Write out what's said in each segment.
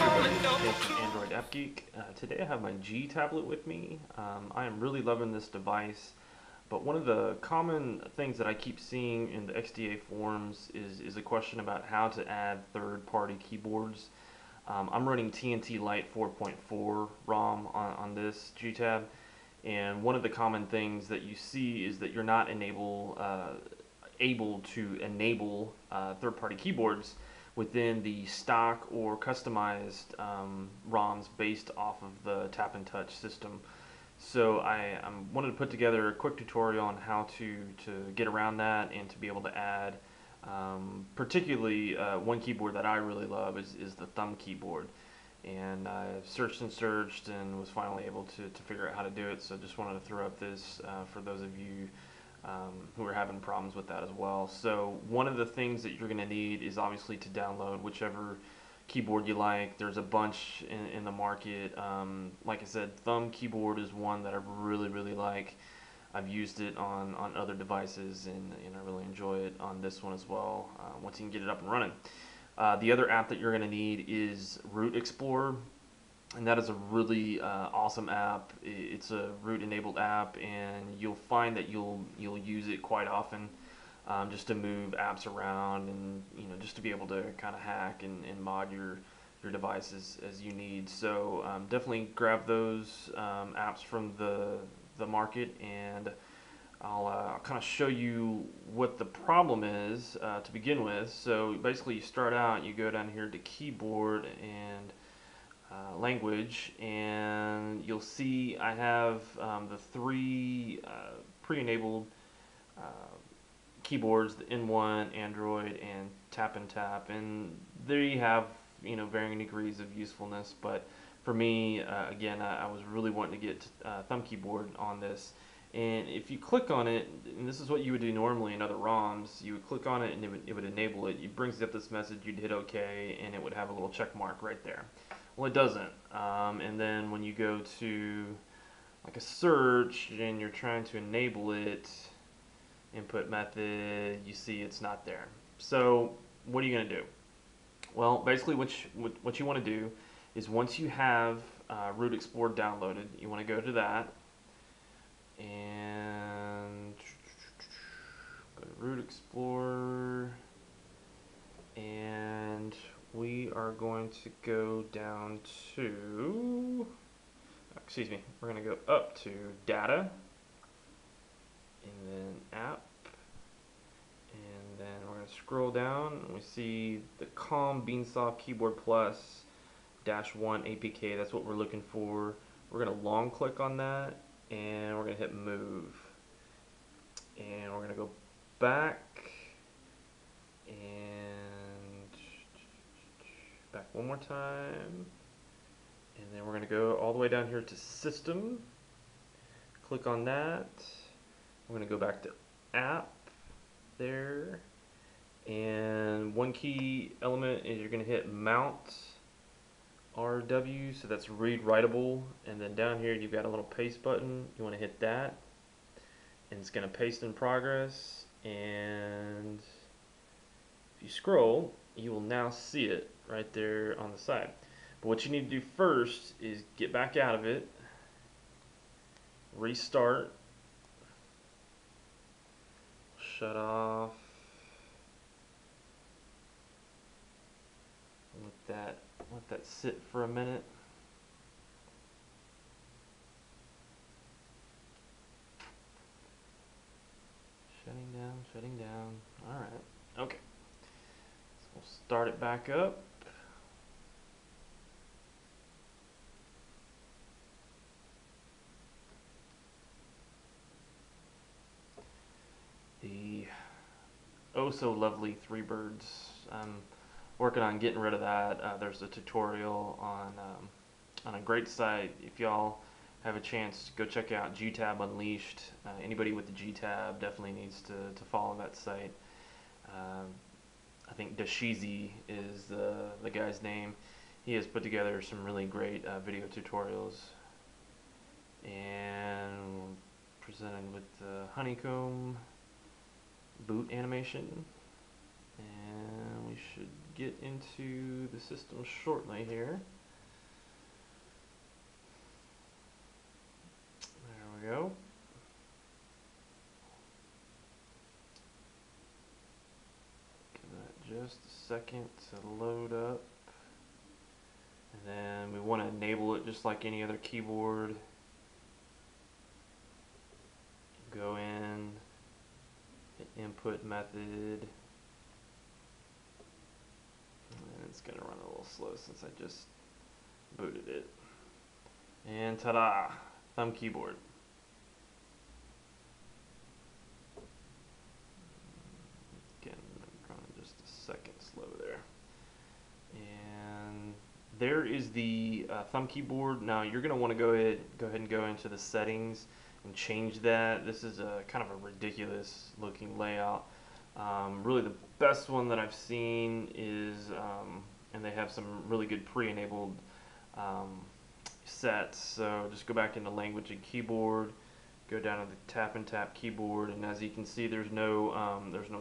everybody, it's Android App Geek. Today I have my Gtablet with me. I am really loving this device, but one of the common things that I keep seeing in the XDA forums is a question about how to add third-party keyboards. I'm running TNT Lite 4.4 ROM on this Gtab, and one of the common things that you see is that you're not able to enable third-party keyboards within the stock or customized ROMs based off of the tap and touch system. So I wanted to put together a quick tutorial on how to get around that and to be able to add particularly one keyboard that I really love is the thumb keyboard. And I searched and searched and was finally able to figure out how to do it. So just wanted to throw up this for those of you who are having problems with that as well. So one of the things that you're going to need is obviously to download whichever keyboard you like. There's a bunch in the market. Like I said, thumb keyboard is one that I really like. I've used it on other devices and I really enjoy it on this one as well once you can get it up and running. The other app that you're going to need is Root Explorer, and that is a really awesome app. It's a root enabled app, and you'll find that you'll use it quite often just to move apps around and just to be able to kind of hack and mod your devices as you need. So definitely grab those apps from the market, and I'll kind of show you what the problem is to begin with. So basically you start out, you go down here to keyboard and language, and you'll see I have the three pre-enabled uh, keyboards, the N1, Android, and Tap and Tap, and there you have varying degrees of usefulness. But for me, again, I was really wanting to get thumb keyboard on this. And if you click on it, and this is what you would do normally in other ROMs, you would click on it and it would enable it. It brings up this message, you'd hit OK, and it would have a little check mark right there. Well, it doesn't. And then when you go to like a search and you're trying to enable it, input method, you see it's not there. So what are you going to do? Well, basically what you want to do is once you have Root Explorer downloaded, you want to go to that and go to Root Explorer, and we are going to go down to, excuse me, we're going to go up to Data, and then App, and then we're going to scroll down, and we see the COM Beansoft Keyboard Plus -1 APK. That's what we're looking for. We're going to long click on that, and we're going to hit move, and we're going to go back and back one more time, and then we're going to go all the way down here to system, click on that. We're going to go back to app there, and one key element is you're going to hit mount RW, so that's read writable, and then down here you've got a little paste button. You want to hit that, and it's going to paste in progress, and if you scroll you will now see it right there on the side. But what you need to do first is get back out of it, restart, shut off, let that sit for a minute. Shutting down. Alright, okay. So we'll start it back up. The oh so lovely three birds. I'm working on getting rid of that. There's a tutorial on a great site. If y'all have a chance, go check out Gtab Unleashed. Anybody with the Gtab definitely needs to follow that site. I think Dashizi is the guy's name. He has put together some really great video tutorials, and presented with the honeycomb boot animation, and we should get into the system shortly here. just a second to load up. And then we want to enable it just like any other keyboard. Go in, hit input method, and it's going to run a little slow since I just booted it. And ta-da! Thumb keyboard. Again, I'm running just a second slow there. And there is the thumb keyboard. Now you're going to want to go ahead and go into the settings and change that. This is a kind of a ridiculous looking layout. Really the best one that I've seen is, and they have some really good pre-enabled sets. So just go back into language and keyboard, go down to the tap and tap keyboard, and as you can see, there's no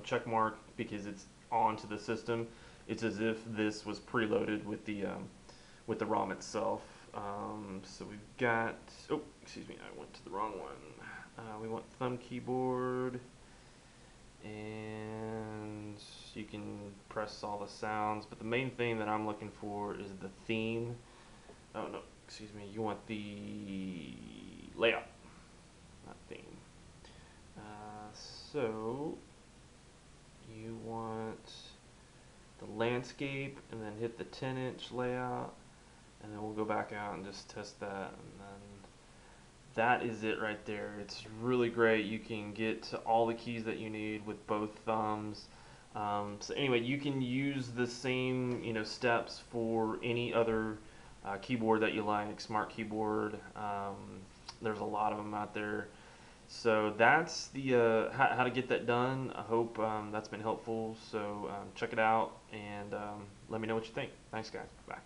check mark because it's onto the system. It's as if this was preloaded with the ROM itself. So we've got, oh, excuse me, I went to the wrong one. We want thumb keyboard, and you can press all the sounds, but the main thing that I'm looking for is the theme. Oh no, excuse me, you want the layout, not theme. So you want the landscape, and then hit the 10-inch layout, and then we'll go back out and just test that, and then that is it right there. It's really great. You can get to all the keys that you need with both thumbs. So anyway, you can use the same steps for any other keyboard that you like, smart keyboard. There's a lot of them out there. So that's the how to get that done. I hope that's been helpful. So check it out and let me know what you think. Thanks, guys. Bye.